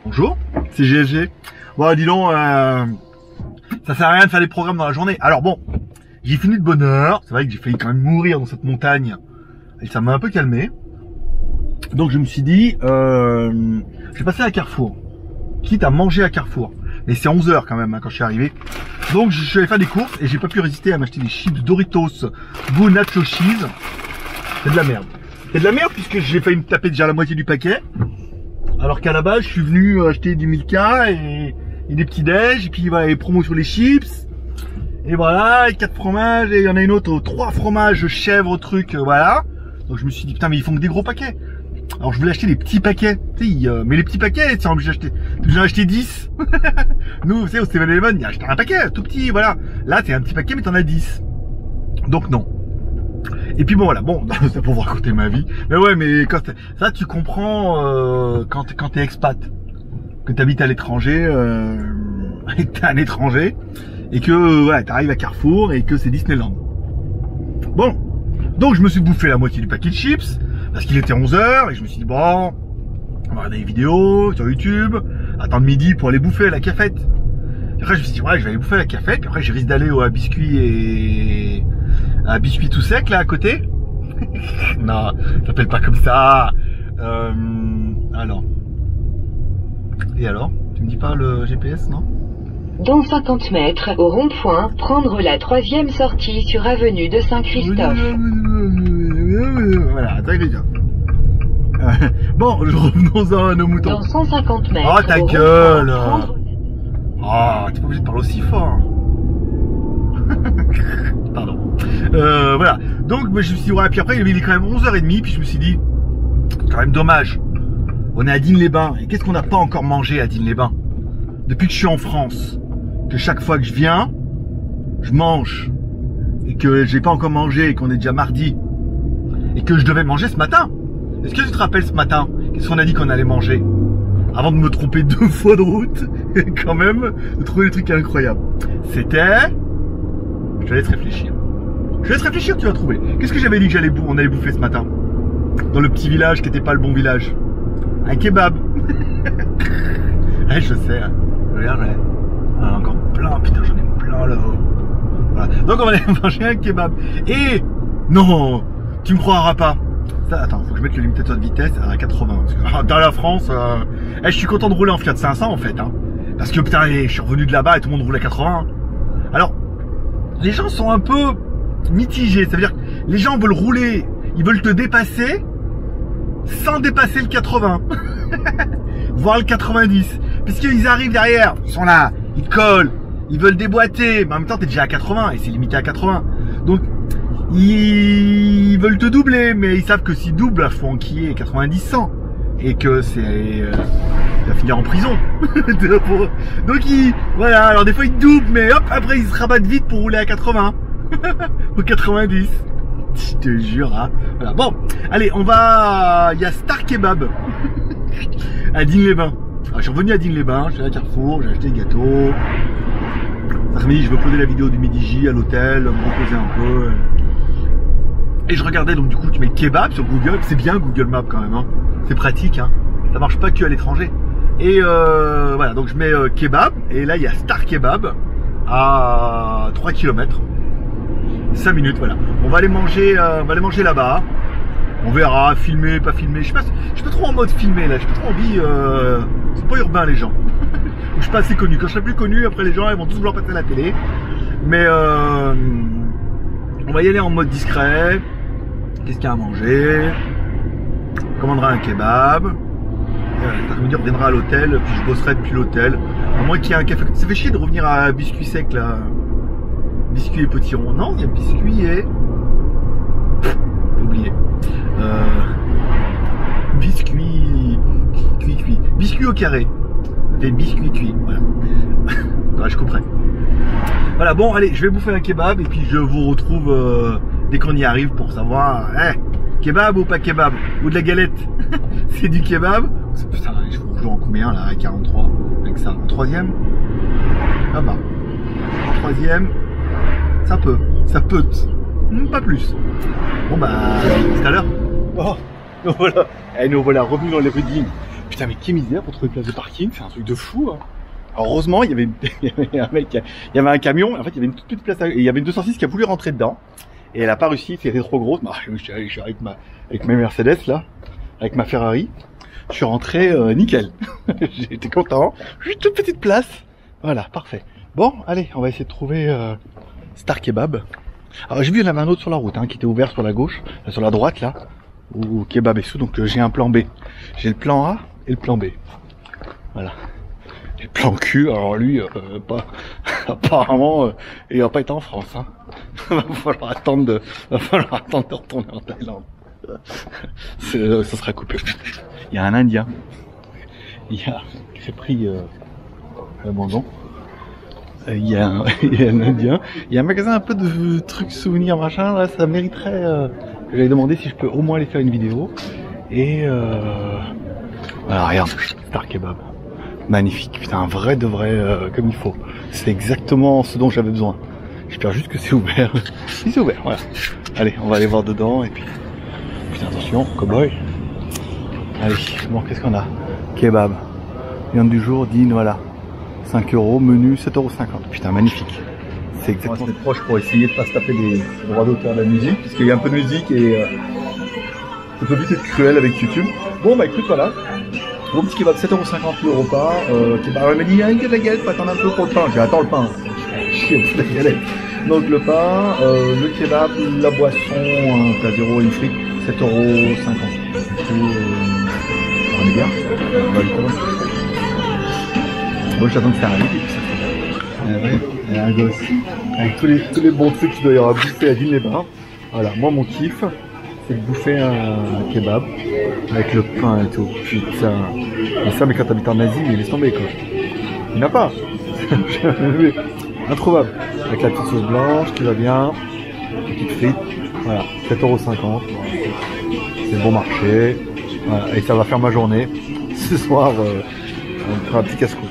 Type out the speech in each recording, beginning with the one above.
Bonjour, c'est GSG. Bon, dis donc, ça sert à rien de faire des programmes dans la journée. Alors bon, j'ai fini de bonne heure. C'est vrai que j'ai failli quand même mourir dans cette montagne. Et ça m'a un peu calmé. Donc je me suis dit, je vais passer à Carrefour. Quitte à manger à Carrefour. Mais c'est 11 h quand même hein, quand je suis arrivé. Donc je suis allé faire des courses et j'ai pas pu résister à m'acheter des chips Doritos goût nacho cheese. C'est de la merde. C'est de la merde puisque j'ai failli me taper déjà la moitié du paquet. Alors qu'à la base, je suis venu acheter du Milka et des petits déj, et puis voilà, les promos sur les chips. Et voilà, 4 fromages, et il y en a une autre, 3 fromages, chèvre, truc, voilà. Donc je me suis dit, putain, mais ils font que des gros paquets. Alors je voulais acheter des petits paquets, tu sais, mais les petits paquets, c'est obligé d'acheter. J'en ai acheté 10. Nous, vous savez, au 7-Eleven, il y a acheté un paquet, tout petit, voilà. Là, c'est un petit paquet, mais t'en as 10. Donc non. Et puis bon voilà, bon, c'est pour vous raconter ma vie. Mais ouais, mais quand ça tu comprends quand t'es expat, que t'habites à l'étranger, et que t'es un étranger, et que ouais, t'arrives à Carrefour et que c'est Disneyland. Bon, donc je me suis bouffé la moitié du paquet de chips, parce qu'il était 11 h, et je me suis dit bon, on va regarder des vidéos sur YouTube, attendre midi pour aller bouffer à la cafette. Et après je me suis dit ouais, je vais aller bouffer à la cafette, puis après je risque d'aller à biscuits et... un biscuit tout sec là à côté. Non, ça s'appelle pas comme ça. Alors. Et alors? Tu me dis pas le GPS, non? Dans 50 mètres, au rond-point, prendre la 3e sortie sur avenue de Saint-Christophe. Voilà, Saint-Christophe. Bon, revenons à nos moutons. Dans 150 mètres. Oh ta gueule! Oh, t'es pas obligé de parler aussi fort. Pardon. Voilà. Donc, je me suis dit, ouais, puis après, il est quand même 11 h 30, puis je me suis dit, c'est quand même dommage. On est à Digne-les-Bains. Et qu'est-ce qu'on n'a pas encore mangé à Digne-les-Bains? Depuis que je suis en France, que chaque fois que je viens, je mange. Et que j'ai pas encore mangé et qu'on est déjà mardi. Et que je devais manger ce matin. Est-ce que tu te rappelles ce matin? Qu'est-ce qu'on a dit qu'on allait manger? Avant de me tromper 2 fois de route, et quand même, de trouver des trucs incroyables. C'était... Je te laisse réfléchir. Je te laisse réfléchir, tu vas trouver. Qu'est-ce que j'avais dit que on allait bouffer ce matin? Dans le petit village qui était pas le bon village. Un kebab. Je sais. Regarde, encore plein. Putain, j'en ai plein là-haut. Voilà. Donc on va aller manger un kebab. Et non, tu me croiras pas. Ça, attends, faut que je mette le limitateur de vitesse à 80. Parce que, dans la France, je suis content de rouler en Fiat 500 en fait. Hein, parce que putain, je suis revenu de là-bas et tout le monde roule à 80. Alors, les gens sont un peu mitigés. Ça veut dire que les gens veulent rouler, ils veulent te dépasser sans dépasser le 80. Voire le 90. Puisqu'ils arrivent derrière, ils sont là, ils collent, ils veulent déboîter. Mais en même temps, t'es déjà à 80 et c'est limité à 80. Donc, ils veulent te doubler, mais ils savent que s'ils doublent, il faut enquiller 90-100. Et que c'est... il va finir en prison. Donc voilà, alors des fois ils doublent, mais hop, après ils se rabattent vite pour rouler à 80. Ou 90. Je te jure, hein. Voilà. Bon, allez, on va... Il y a Star Kebab. À Digne-les-Bains. Alors, je suis revenu à Digne-les-Bains, je suis à Carrefour, j'ai acheté des gâteaux. Cet après-midi, je veux uploader la vidéo du Midi J à l'hôtel, me reposer un peu. Et je regardais, donc du coup, tu mets kebab sur Google. C'est bien Google Maps quand même, hein. C'est pratique, hein. Ça marche pas que à l'étranger. Et voilà, donc je mets kebab. Et là, il y a Star Kebab à 3 km. 5 minutes, voilà. On va aller manger là-bas. On verra, filmer, pas filmer. Je suis pas trop en mode filmer là. J'ai pas trop envie. C'est pas urbain les gens. Je suis pas assez connu. Quand je serai plus connu, après les gens ils vont tous vouloir passer à la télé. Mais on va y aller en mode discret. Qu'est-ce qu'il y a à manger? On commandera un kebab. Ça veut dire on reviendra à l'hôtel, puis je bosserai depuis l'hôtel. À moins qu'il y ait un café. Ça fait chier de revenir à biscuit sec là. Biscuit et potiron. Non, il y a biscuit et... J'ai oublié. Biscuit cuit. Biscuit au carré. Des biscuits cuits, voilà. Ouais, je comprends. Voilà, bon, allez, je vais bouffer un kebab et puis je vous retrouve dès qu'on y arrive pour savoir, kebab ou pas kebab? Ou de la galette? C'est du kebab? Putain, je vous rejoins en combien là, à 43? Avec ça, en troisième? Ah bah, en troisième, ça peut. pas plus. Bon bah, à tout à l'heure. Oh, nous voilà. Et nous voilà revenus dans les rues de Digne. Putain, mais quelle misère pour trouver une place de parking, c'est un truc de fou. Hein. Alors, heureusement, il y avait un mec, il y avait un camion, en fait, il y avait une toute petite place, et il y avait une 206 qui a voulu rentrer dedans, et elle a pas réussi, c'était trop grosse. Bah, je suis avec ma Mercedes là, avec ma Ferrari, je suis rentré nickel. J'étais content, juste toute petite place, voilà, parfait. Bon, allez, on va essayer de trouver Star Kebab. Alors j'ai vu, il y en avait un autre sur la route, hein, qui était ouvert sur la gauche, sur la droite là, où Kebab est sous, donc j'ai un plan B. J'ai le plan A et le plan B. Voilà. Et le plan Q, alors lui, apparemment, il va pas être en France. Hein. va falloir attendre de retourner en Thaïlande. Ça sera coupé. Il y a un Indien. Il y a pris abandon. Il y a un Indien. Il y a un magasin un peu de trucs souvenirs machin. Là, ça mériterait. J'avais demandé si je peux au moins aller faire une vidéo. Et voilà, regarde, Star Kebab. Magnifique, putain, un vrai de vrai comme il faut. C'est exactement ce dont j'avais besoin. J'espère juste que c'est ouvert. Si c'est ouvert, voilà. Allez, on va aller voir dedans et puis. Putain, attention, cowboy. Allez, bon, qu'est-ce qu'on a? Kebab. Viande du jour, dîne, voilà. 5 €, menu 7,50 €. Putain, magnifique. C'est exactement. On va se mettre proche pour essayer de pas se taper les droits d'auteur de la musique, parce qu'il y a un peu de musique et ça peut vite être cruel avec YouTube. Bon, bah écoute, voilà. Bon petit kebab, 7,50 € le repas. Kebab, elle m'a dit, il y a une galette, faut attendre un peu pour le pain. J'ai attends le pain. Chier, la galette. Donc le pain, le kebab, la boisson, un plat zéro et une frite, 7,50 €. On est bien. Bon, j'attends que ça arrive et puis ça fait. Il y a un gosse. Avec tous les bons trucs qu'il doit y avoir à bouffer à Digne-les-Bains. Voilà, moi mon kiff, c'est de bouffer un kebab avec le pain et tout. Putain. Et ça, mais quand t'habites en Asie, il laisse tomber quoi. Il n'y en a pas. Introuvable. Avec la petite sauce blanche qui va bien. Petite frite. Voilà, 7,50 €. C'est bon marché. Voilà. Et ça va faire ma journée. Ce soir, on fera un petit casse-croûte.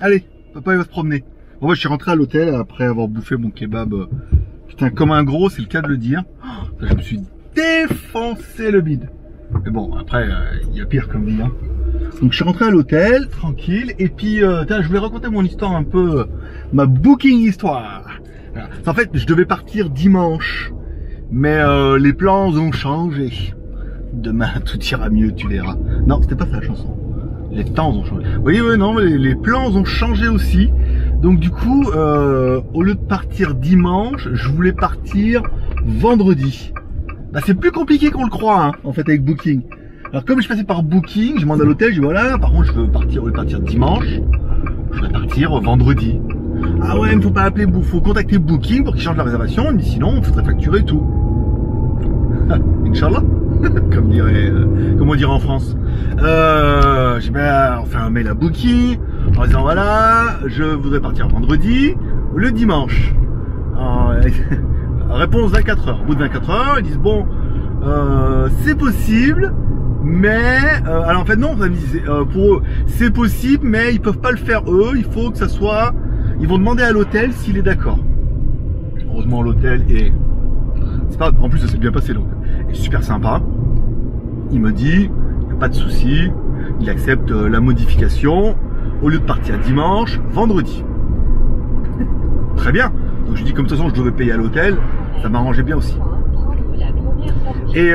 Allez, papa il va se promener. Bon, moi je suis rentré à l'hôtel après avoir bouffé mon kebab. Putain, comme un gros, c'est le cas de le dire. Je me suis défoncé le bide. Mais bon, après, il y a pire comme vie. Hein. Donc je suis rentré à l'hôtel, tranquille. Et puis, je voulais raconter mon histoire un peu, ma booking histoire. Voilà. En fait, je devais partir dimanche. Mais les plans ont changé. Demain, tout ira mieux, tu verras. Non, c'était pas ça la chanson. Les temps ont changé. Oui, non, les plans ont changé aussi. Donc du coup, au lieu de partir dimanche, je voulais partir vendredi. Bah, c'est plus compliqué qu'on le croit, hein, en fait, avec Booking. Alors comme je passais par Booking, je demande à l'hôtel, je dis voilà, par contre je veux partir, au lieu de partir dimanche, je voudrais partir vendredi. Ah ouais, il ne faut pas appeler, faut contacter Booking pour qu'ils changent la réservation, mais sinon il faudrait facturer tout. Inch'Allah. Comme on dirait en France. J'ai on fait un mail à Booking en disant voilà, je voudrais partir vendredi ou le dimanche. Réponse 24 heures. Au bout de 24 heures, ils disent bon, c'est possible, mais alors en fait non, pour eux c'est possible, mais ils peuvent pas le faire eux. Il faut que ça soit, ils vont demander à l'hôtel s'il est d'accord. Heureusement l'hôtel est, c'est pas, en plus ça s'est bien passé donc. Il est super sympa. Il me dit, il n'y a pas de souci, il accepte la modification. Au lieu de partir dimanche, vendredi. Très bien. Donc je dis comme de toute façon je devais payer à l'hôtel, ça m'arrangeait bien aussi. Et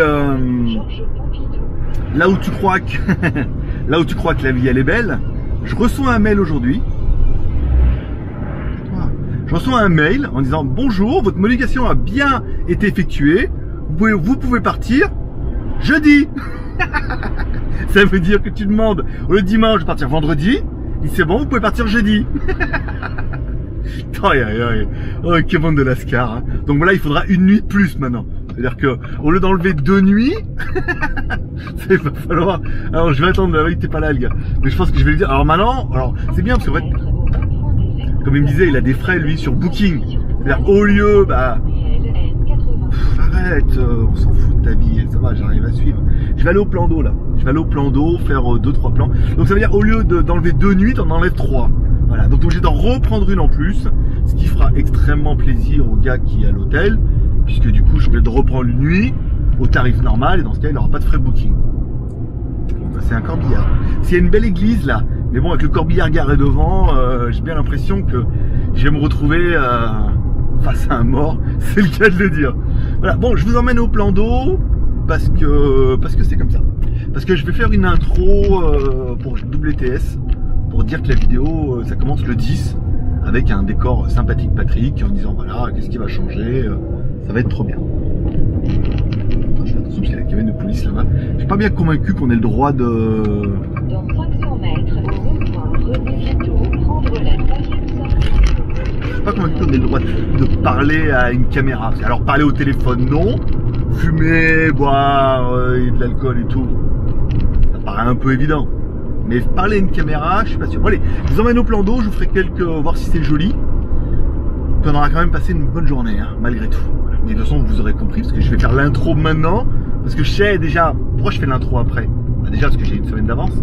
là où tu crois que la vie elle est belle, je reçois un mail aujourd'hui. Je reçois un mail en disant bonjour, votre modification a bien été effectuée. Vous pouvez partir jeudi. Ça veut dire que tu demandes le dimanche de partir vendredi. Il dit c'est bon, vous pouvez partir jeudi. Oh, que bande de lascar. Hein. Donc là, il faudra une nuit de plus maintenant. C'est-à-dire que au lieu d'enlever 2 nuits, il va falloir. Alors je vais attendre. Oui, t'es pas là, le gars. Mais je pense que je vais lui dire. Alors maintenant, alors c'est bien parce qu'en fait, comme il me disait, il a des frais lui sur Booking. C'est-à-dire au lieu, bah. Arrête, on s'en fout de ta vie, ça va, j'arrive à suivre. Je vais aller au plan d'eau là. Je vais aller au plan d'eau, faire 2-3 plans. Donc ça veut dire au lieu d'enlever 2 nuits, t'en enlèves 3. Voilà, donc obligé d'en reprendre une en plus, ce qui fera extrêmement plaisir au gars qui est à l'hôtel, puisque du coup je vais de reprendre une nuit au tarif normal, et dans ce cas il n'aura pas de frais booking. Bon, bah, c'est un corbillard. S'il y a une belle église là, mais bon, avec le corbillard garé devant, j'ai bien l'impression que je vais me retrouver face à un mort, c'est le cas de le dire. Voilà, bon, je vous emmène au plan d'eau parce que c'est comme ça. Parce que je vais faire une intro pour WTS, pour dire que la vidéo, ça commence le 10, avec un décor sympathique Patrick, en disant voilà, qu'est-ce qui va changer, ça va être trop bien. Attends, je fais attention parce qu'il y a la cabine de police là-bas. Je suis pas bien convaincu qu'on ait le droit de... Dans 500 mètres, au rond-point, revenez bientôt, prendre la 3e sortie. Je suis pas convaincu qu'on ait le droit de parler à une caméra. Alors parler au téléphone, non. Fumer, boire, et de l'alcool et tout, ça paraît un peu évident. Mais parler à une caméra, je suis pas sûr. Bon, allez, je vous emmène au plan d'eau, je vous ferai voir si c'est joli. Puis on aura quand même passé une bonne journée, hein, malgré tout. Mais de toute façon, vous aurez compris, parce que je vais faire l'intro maintenant. Parce que je sais déjà, pourquoi je fais l'intro après? Bah déjà parce que j'ai une semaine d'avance.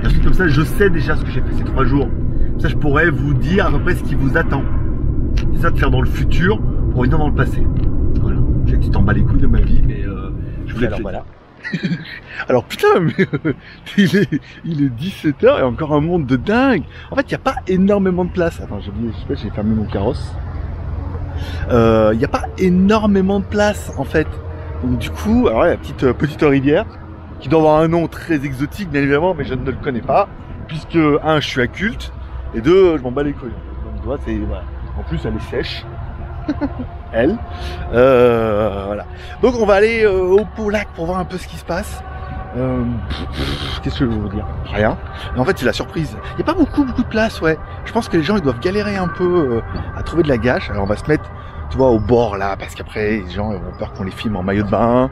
Et ensuite comme ça, je sais déjà ce que j'ai fait ces 3 jours. Comme ça, je pourrais vous dire à peu près ce qui vous attend. C'est ça de faire dans le futur pour revenir dans le passé. Voilà. Je sais que tu t'en bats les couilles de ma vie, mais je voulais... Alors voilà. Alors putain, mais il est 17h et encore un monde de dingue. En fait, il n'y a pas énormément de place. Attends, j'ai oublié, je sais pas, j'ai fermé mon carrosse. Il n'y a pas énormément de place en fait. Donc du coup, alors la petite rivière qui doit avoir un nom très exotique bien évidemment, mais je ne le connais pas puisque 1, je suis inculte et 2, je m'en bats les couilles. Donc tu vois, c'est voilà. En plus, elle est sèche. Elle. Voilà. Donc on va aller au lac pour voir un peu ce qui se passe. Qu'est-ce que je veux vous dire? Rien. Mais en fait c'est la surprise. Il n'y a pas beaucoup de place, ouais. Je pense que les gens ils doivent galérer un peu à trouver de la gâche. Alors on va se mettre, tu vois, au bord là, parce qu'après les gens ont peur qu'on les filme en maillot de bain,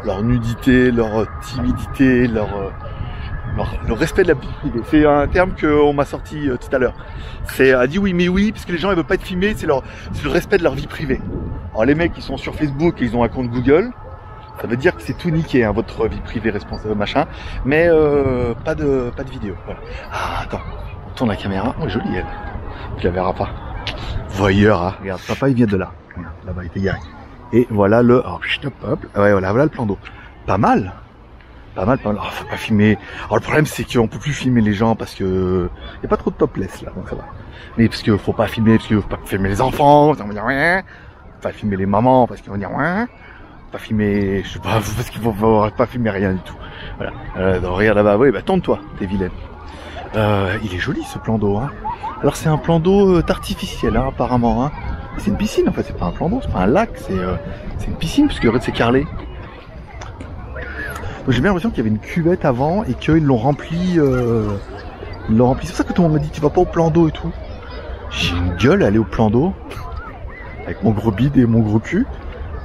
leur nudité, leur timidité, le respect de la vie privée. C'est un terme qu'on m'a sorti tout à l'heure. C'est dit oui mais oui, parce que les gens ils veulent pas être filmés, c'est le respect de leur vie privée. Alors les mecs qui sont sur Facebook et ils ont un compte Google, ça veut dire que c'est tout niqué, hein, votre vie privée responsable machin, mais pas de vidéo. Voilà. Ah attends, on tourne la caméra. Oh jolie elle. Tu la verras pas. Voyeur, hein. Regarde, papa il vient de là. Regarde, là-bas il était garé. Et voilà le. Oh, hop. Ouais voilà le plan d'eau. Pas mal. Pas mal. Oh, faut pas filmer. Alors le problème c'est qu'on peut plus filmer les gens parce que y a pas trop de topless là, donc ça va. Mais parce que faut pas filmer, parce que faut pas filmer les enfants, on va dire ouais. Faut pas filmer les mamans parce qu'ils vont dire ouais. Faut pas filmer, je sais pas, parce qu'il faut pas filmer rien du tout. Voilà. Donc, regarde là-bas, oui, bah tourne-toi, t'es vilaine. Il est joli ce plan d'eau, hein. Alors c'est un plan d'eau artificiel, hein, apparemment, hein. C'est une piscine en fait, c'est pas un plan d'eau, c'est pas un lac, c'est une piscine parce que c'est carrelé. J'ai bien l'impression qu'il y avait une cuvette avant et qu'ils l'ont rempli. C'est pour ça que tout le monde m'a dit tu vas pas au plan d'eau et tout. J'ai une gueule à aller au plan d'eau avec mon gros bide et mon gros cul.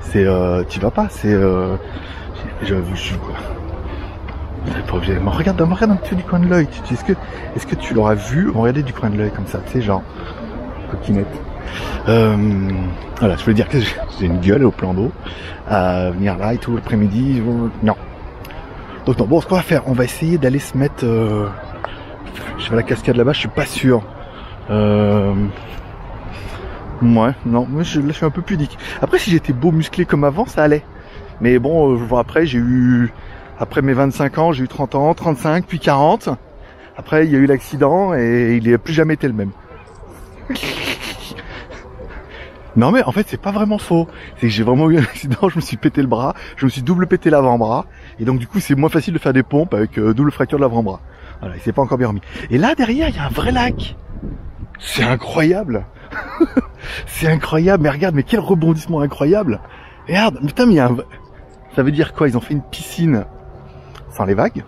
C'est tu vas pas, c'est je quoi. Pas obligé. Me regarde un peu du coin de l'œil. Est-ce que tu l'auras vu? Regardez du coin de l'œil comme ça, tu sais, genre coquinette. Voilà, je veux dire que j'ai une gueule au plan d'eau à venir là et tout l'après-midi. Non. Donc non, bon, ce qu'on va faire, on va essayer d'aller se mettre. Je vais à la cascade là-bas, je suis pas sûr. Ouais, non, là je suis un peu pudique. Après, si j'étais beau musclé comme avant, ça allait. Mais bon, je vois après, après mes 25 ans, j'ai eu 30 ans, 35, puis 40. Après, il y a eu l'accident et il n'a plus jamais été le même. Non mais en fait c'est pas vraiment faux, c'est que j'ai vraiment eu un accident, je me suis pété le bras, je me suis double pété l'avant-bras, et donc du coup c'est moins facile de faire des pompes avec double fracture de l'avant-bras. Voilà, il s'est pas encore bien remis. Et là derrière il y a un vrai lac, c'est incroyable. C'est incroyable, mais regarde, mais quel rebondissement incroyable. Regarde, putain mais il y a un... Ça veut dire quoi? Ils ont fait une piscine sans les vagues,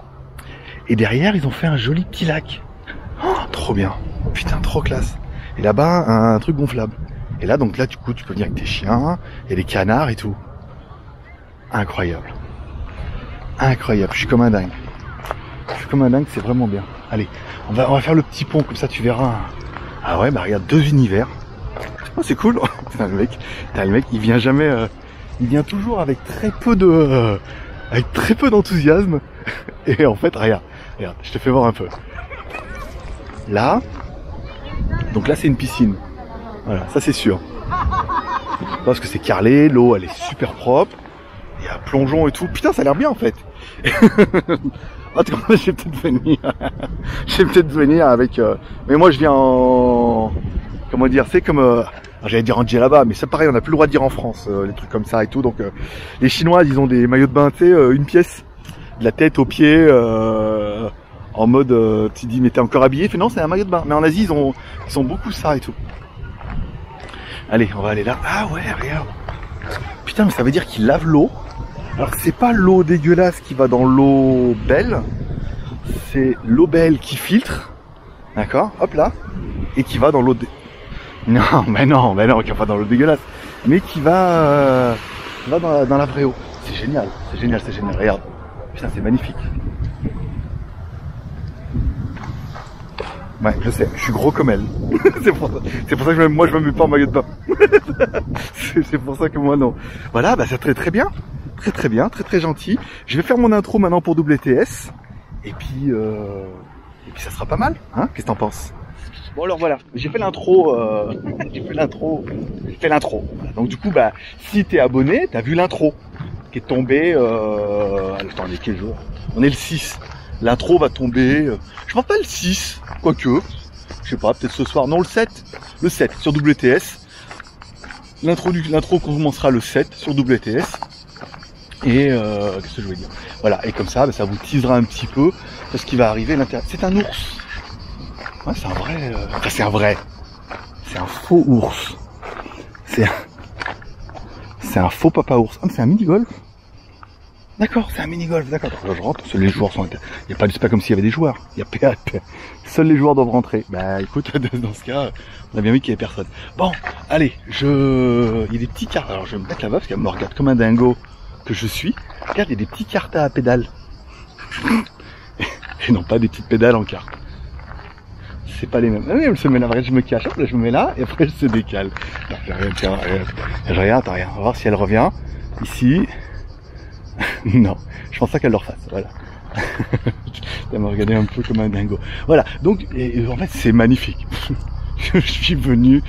et derrière ils ont fait un joli petit lac. Oh, trop bien, putain trop classe. Et là-bas un truc gonflable. Et là, donc là, du coup, tu peux venir avec tes chiens, et les canards et tout. Incroyable. Incroyable. Je suis comme un dingue. C'est vraiment bien. Allez, on va faire le petit pont, comme ça tu verras. Ah ouais, bah regarde, 2 univers. Oh, c'est cool. Putain, le mec, il vient jamais, il vient toujours avec très peu d'enthousiasme. Et en fait, regarde, je te fais voir un peu. Là, Donc là c'est une piscine. Voilà, ça c'est sûr. Parce que c'est carrelé, l'eau elle est super propre. Il y a plongeon et tout. Putain, ça a l'air bien en fait. Attends, je vais peut-être venir. Je vais peut-être venir avec. Mais moi je viens en. Comment dire, c'est comme. J'allais dire en djellaba, mais c'est pareil, on n'a plus le droit de dire en France, les trucs comme ça et tout. Donc les Chinois, ils ont des maillots de bain, tu sais, une pièce, de la tête aux pieds, en mode, tu dis, mais t'es encore habillé? Fait non, c'est un maillot de bain. Mais en Asie, ils ont beaucoup ça et tout. Allez, on va aller là. Ah ouais, regarde. Putain, mais ça veut dire qu'ils lavent l'eau. Alors que c'est pas l'eau dégueulasse qui va dans l'eau belle, c'est l'eau belle qui filtre, d'accord, hop là, et qui va dans l'eau non, qui va pas dans l'eau dégueulasse, mais qui va, dans la vraie eau. C'est génial, regarde. Putain, c'est magnifique. Ouais, je sais, je suis gros comme elle. c'est pour ça que moi je me mets pas en maillot de bain. c'est pour ça que moi non. Voilà, bah c'est très bien. Très bien, très gentil. Je vais faire mon intro maintenant pour WTS. Et puis ça sera pas mal, hein? Qu'est-ce que t'en penses? Bon alors voilà, j'ai fait l'intro. Donc du coup, bah, si t'es abonné, t'as vu l'intro qui est tombée. Attends, on est quel jour? On est le 6. L'intro va tomber. Je pense pas le 6, quoique. Je sais pas, peut-être ce soir. Non, le 7. Le 7 sur WTS. L'intro commencera le 7 sur WTS. Et qu'est-ce que je veux dire? Voilà, et comme ça, bah, ça vous teasera un petit peu ce qui va arriver à l'intérieur. C'est un ours. Ouais, c'est un vrai. Enfin, c'est un vrai. C'est un faux ours. C'est un faux papa ours. Ah, mais c'est un mini-golf. D'accord, c'est un mini-golf, d'accord. Là, je rentre, seuls les joueurs sont. Il y a pas comme s'il y avait des joueurs. Il y a PAP. Seuls les joueurs doivent rentrer. Bah écoute, dans ce cas, on a bien vu qu'il y avait personne. Bon, allez, il y a des petits cartes. Alors je vais me mettre là-bas parce qu'elle me regarde comme un dingo que je suis. Regarde, il y a des petits cartes à pédales. Et non pas des petites pédales en carte. C'est pas les mêmes. Ah oui, elle se met là, je me cache, hop, là je me mets là, et après elle se décale. Non, j'ai rien, tiens, je regarde, attends, rien. On va voir si elle revient. Ici. Non, je pense pas qu'elle le refasse, voilà. Elle m'a regardé un peu comme un dingo. Voilà, donc, en fait, c'est magnifique. Je suis venu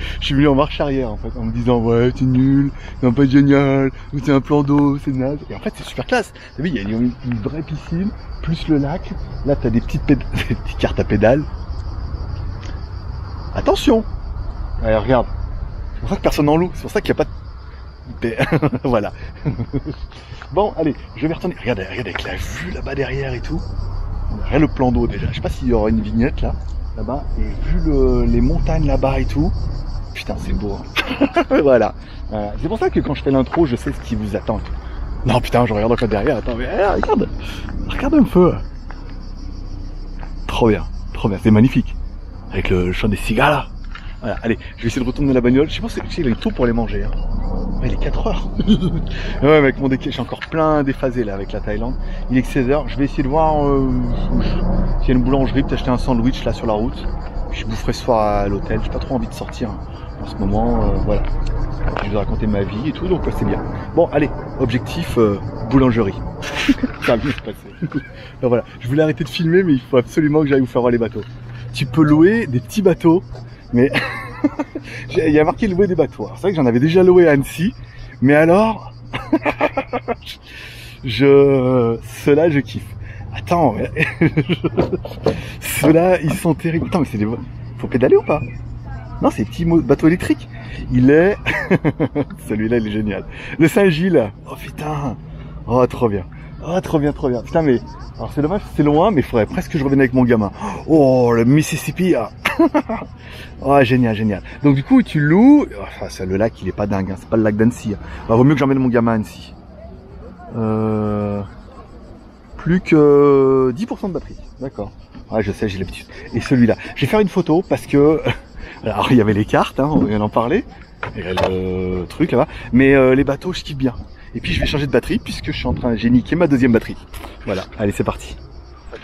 en marche arrière, en fait, en me disant, ouais, c'est nul, c'est pas génial, ou c'est un plan d'eau, c'est naze. Et en fait, c'est super classe. T'as vu, il y a une vraie piscine, plus le lac. Là, t'as des petites cartes à pédales. Attention! Allez, regarde. C'est pour ça que personne n'en loue, c'est pour ça qu'il n'y a pas de... Voilà. Bon, allez, je vais retourner. Regarde avec la vue là-bas derrière et tout. Regarde le plan d'eau déjà. Je sais pas s'il y aura une vignette là-bas. Et vu les montagnes là-bas et tout. Putain, c'est beau. Hein. Voilà. C'est pour ça que quand je fais l'intro, je sais ce qui vous attend. Non, putain, je regarde encore derrière. Attends, mais regarde. Regarde un peu. Trop bien. C'est magnifique. Avec le chant des cigales là. Voilà, allez, je vais essayer de retourner la bagnole. Je sais pas si il est tôt pour les manger. Hein. Ouais, il est 4h. Ouais, avec mon décalage, je suis encore plein déphasé là avec la Thaïlande. Il est que 16h. Je vais essayer de voir s'il y a une boulangerie, peut-être acheter un sandwich là sur la route. Puis je boufferai ce soir à l'hôtel. J'ai pas trop envie de sortir hein, en ce moment. Voilà. Je vais raconter ma vie et tout, donc ouais, c'est bien. Bon, allez, objectif boulangerie. Ça va bien se passer. Donc, voilà, je voulais arrêter de filmer, mais il faut absolument que j'aille vous faire voir les bateaux. Tu peux louer des petits bateaux. Mais il y a marqué louer des bateaux. C'est vrai que j'en avais déjà loué à Annecy, mais alors, ceux-là je kiffe. Attends, ceux-là ils sont terribles. Attends, mais c'est des, faut pédaler ou pas? Non, c'est des petits bateaux électriques. Il est, celui-là il est génial. Le Saint-Gilles. Oh putain, oh trop bien. Oh trop bien. Putain mais, alors c'est dommage, c'est loin, mais il faudrait presque que je revienne avec mon gamin. Oh le Mississippi. Ah. Oh génial. Donc du coup tu loues, enfin ça, le lac il est pas dingue, hein. C'est pas le lac d'Annecy. Hein. Bah, vaut mieux que j'emmène mon gamin à Annecy. Plus que 10% de batterie, d'accord. Ouais je sais, j'ai l'habitude. Et celui-là, je vais faire une photo parce que, alors il y avait les cartes, hein, on vient d'en parler, il y a le truc là-bas, mais les bateaux je kiffe bien. Et puis je vais changer de batterie puisque j'ai niqué ma deuxième batterie. Voilà, allez c'est parti.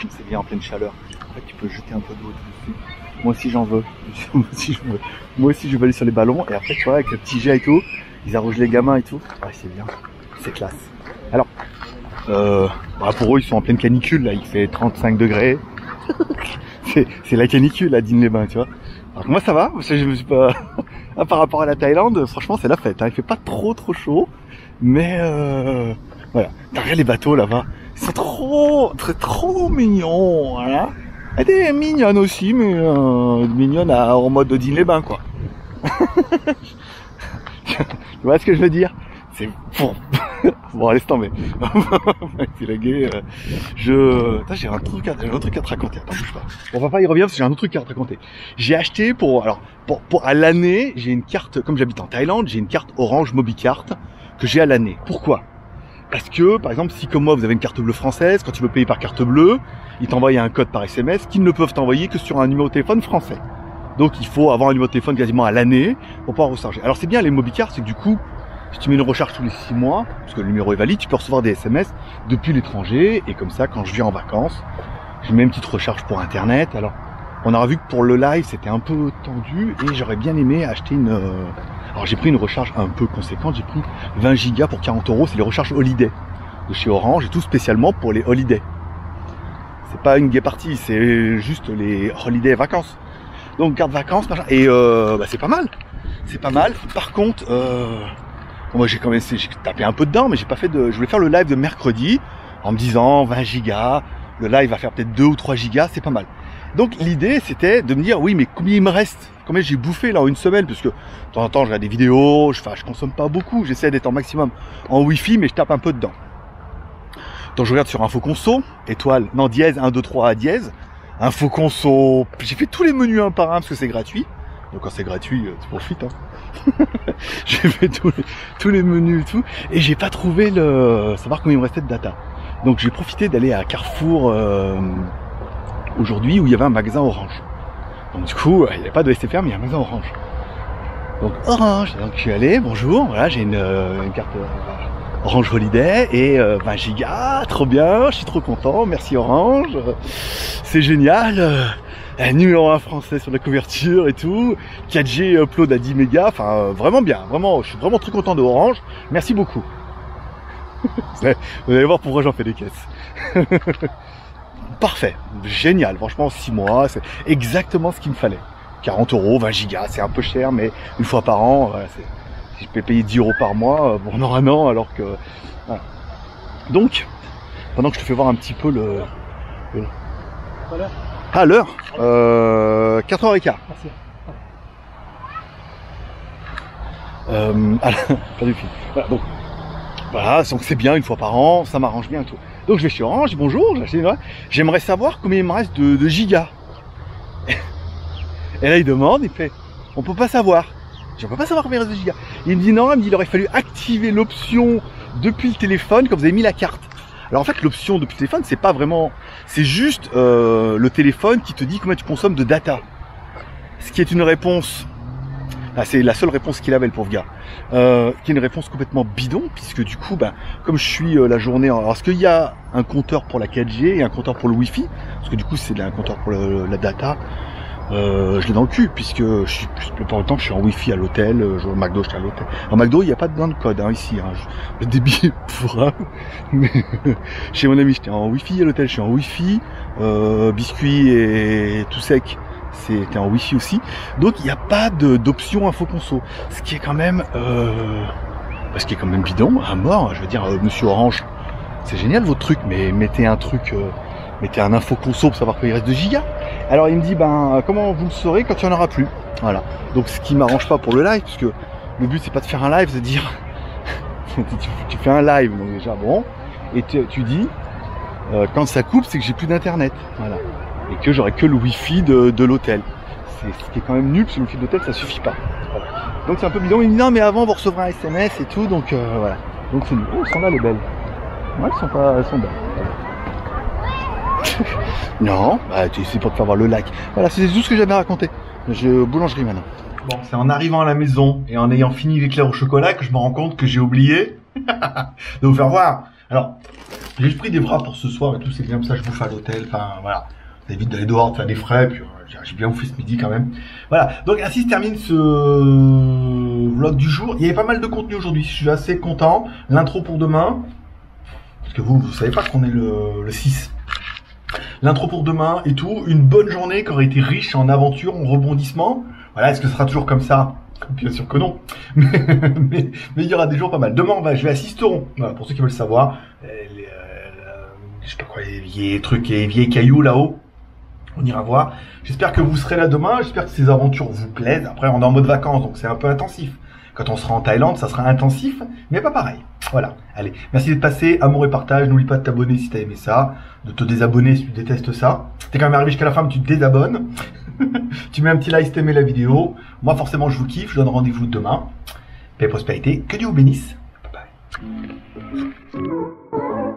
C'est bien en pleine chaleur. En fait tu peux jeter un peu d'eau dessus. Moi aussi j'en veux. Moi aussi je vais aller sur les ballons et après tu vois avec le petit jet et tout, ils arrosent les gamins et tout. Ouais c'est bien, c'est classe. Alors, bah pour eux ils sont en pleine canicule là, il fait 35 degrés. C'est la canicule à Digne-les-Bains tu vois. Alors que moi ça va, parce que je me suis pas... Ah, par rapport à la Thaïlande, franchement c'est la fête, hein. Il fait pas trop chaud, mais voilà. Regarde les bateaux là-bas, ils sont trop mignons, voilà. Elle est mignonne aussi, mais mignonne en mode Odile-les-Bains, quoi. Tu vois ce que je veux dire? C'est pour... Bon, laisse tomber. C'est la gueule. Attends, j'ai un truc à te raconter. Attends, bouge pas. Bon, papa, il revient parce que j'ai un autre truc à te raconter. J'ai acheté pour à l'année, j'ai une carte, comme j'habite en Thaïlande, j'ai une carte Orange Mobicart que j'ai à l'année. Pourquoi? Parce que, par exemple, si comme moi, vous avez une carte bleue française, quand tu veux payer par carte bleue, ils t'envoient un code par SMS qu'ils ne peuvent t'envoyer que sur un numéro de téléphone français. Donc, il faut avoir un numéro de téléphone quasiment à l'année pour pouvoir recharger. Alors, c'est bien les Mobicarts, c'est que du coup, si tu mets une recharge tous les 6 mois, parce que le numéro est valide, tu peux recevoir des SMS depuis l'étranger. Et comme ça, quand je viens en vacances, je mets une petite recharge pour Internet. Alors, on aura vu que pour le live, c'était un peu tendu et j'aurais bien aimé acheter une... Alors, j'ai pris une recharge un peu conséquente. J'ai pris 20 gigas pour 40 €. C'est les recharges Holiday de chez Orange et tout spécialement pour les Holiday. C'est pas une gay party, c'est juste les Holiday vacances. Donc, carte vacances, machin. Et c'est pas mal. C'est pas mal. Par contre... moi j'ai tapé un peu dedans, mais j'ai pas fait je voulais faire le live de mercredi en me disant 20 gigas, le live va faire peut-être 2 ou 3 gigas, c'est pas mal. Donc l'idée c'était de me dire oui mais combien il me reste, combien j'ai bouffé là en une semaine, parce que de temps en temps je regarde des vidéos, je consomme pas beaucoup, j'essaie d'être en maximum en wifi mais je tape un peu dedans. Donc je regarde sur Info Conso, dièse 1, 2, 3 dièse, Info Conso, j'ai fait tous les menus un par un parce que c'est gratuit. Donc quand c'est gratuit, tu profites, hein. J'ai fait tous les menus et tout, et j'ai pas trouvé savoir combien il me restait de data. Donc j'ai profité d'aller à Carrefour aujourd'hui où il y avait un magasin Orange. Donc du coup, il n'y avait pas de SFR, mais il y a un magasin Orange. Donc Orange, donc je suis allé, bonjour, voilà, j'ai une carte Orange Holiday et 20 gigas, trop bien, je suis trop content, merci Orange, c'est génial. Numéro 1 français sur la couverture et tout, 4G upload à 10 mégas, enfin vraiment bien, vraiment, je suis vraiment très content de Orange, merci beaucoup. Vous allez voir pourquoi j'en fais des caisses. Parfait, génial, franchement 6 mois, c'est exactement ce qu'il me fallait. 40 €, 20 gigas, c'est un peu cher, mais une fois par an, voilà, si je peux payer 10 € par mois pendant un an, alors que... Voilà. Donc, pendant que je te fais voir un petit peu à l'heure, 4h15. Merci. Pas du film. Voilà, donc c'est bien une fois par an, ça m'arrange bien tout. Donc je vais chez Orange, bonjour, j'aimerais savoir combien il me reste de gigas. Et là il demande, il fait, on peut pas savoir. Je ne peux pas savoir combien il reste de gigas. Il me dit non, il aurait fallu activer l'option depuis le téléphone quand vous avez mis la carte. Alors en fait l'option depuis le téléphone c'est pas vraiment, c'est juste le téléphone qui te dit combien tu consommes de data. Ce qui est une réponse, c'est la seule réponse qu'il avait le pauvre gars, qui est une réponse complètement bidon puisque du coup comme je suis la journée, alors est-ce qu'il y a un compteur pour la 4G et un compteur pour le Wi-Fi, parce que du coup c'est un compteur pour la data. Je l'ai dans le cul puisque je suis la plupart du temps je suis en wifi à l'hôtel, je vais au McDo, je suis à l'hôtel. En McDo il n'y a pas de code ici, le débit est pourra, mais chez mon ami j'étais en wifi à l'hôtel, je suis en wifi, biscuit et tout sec c'était en wifi aussi, donc il n'y a pas d'option info conso, ce qui est quand même bidon à mort. Je veux dire, monsieur Orange, c'est génial votre truc, mais mettez un truc, mettez un info conso pour savoir qu'il reste de gigas. Alors il me dit comment vous le saurez quand il n'y en aura plus. Voilà. Donc ce qui m'arrange pas pour le live, puisque le but c'est pas de faire un live, c'est de dire tu fais un live, donc déjà bon, et tu dis quand ça coupe c'est que j'ai plus d'internet. Voilà. Et que j'aurai que le wifi de l'hôtel. C'est ce qui est quand même nul, parce que le wifi de l'hôtel ça suffit pas. Voilà. Donc c'est un peu bidon, il me dit non mais avant vous recevrez un SMS et tout, donc voilà. Donc c'est nul. Oh, elles sont là les belles. Ouais, elles sont belles. Voilà. Non, c'est pour te faire voir le lac. Voilà, c'est tout ce que j'avais raconté. J'ai boulangerie maintenant. Bon, c'est en arrivant à la maison et en ayant fini l'éclair au chocolat que je me rends compte que j'ai oublié de vous faire voir. Alors, j'ai pris des bras pour ce soir et tout, c'est bien comme ça, je bouffe à l'hôtel. Enfin, voilà, ça évite d'aller dehors, de faire des frais, puis j'ai bien bouffé ce midi quand même. Voilà, donc ainsi se termine ce vlog du jour. Il y avait pas mal de contenu aujourd'hui, je suis assez content. L'intro pour demain, parce que vous savez pas qu'on est le 6. L'intro pour demain et tout, une bonne journée qui aurait été riche en aventures, en rebondissements. Voilà, est-ce que ce sera toujours comme ça? Bien sûr que non. Mais il y aura des jours pas mal. Demain, je vais à Sisteron. Voilà, pour ceux qui veulent savoir. Je sais pas quoi, les vieilles trucs, les vieilles cailloux là-haut. On ira voir. J'espère que vous serez là demain. J'espère que ces aventures vous plaisent. Après, on est en mode vacances, donc c'est un peu intensif. Quand on sera en Thaïlande, ça sera intensif, mais pas pareil. Voilà. Allez, merci d'être passé. Amour et partage. N'oublie pas de t'abonner si t'as aimé ça. De te désabonner si tu détestes ça. T'es quand même arrivé jusqu'à la fin, mais tu te désabonnes. Tu mets un petit like si t'aimais la vidéo. Moi, forcément, je vous kiffe. Je donne rendez-vous demain. Paix et prospérité. Que Dieu vous bénisse. Bye bye.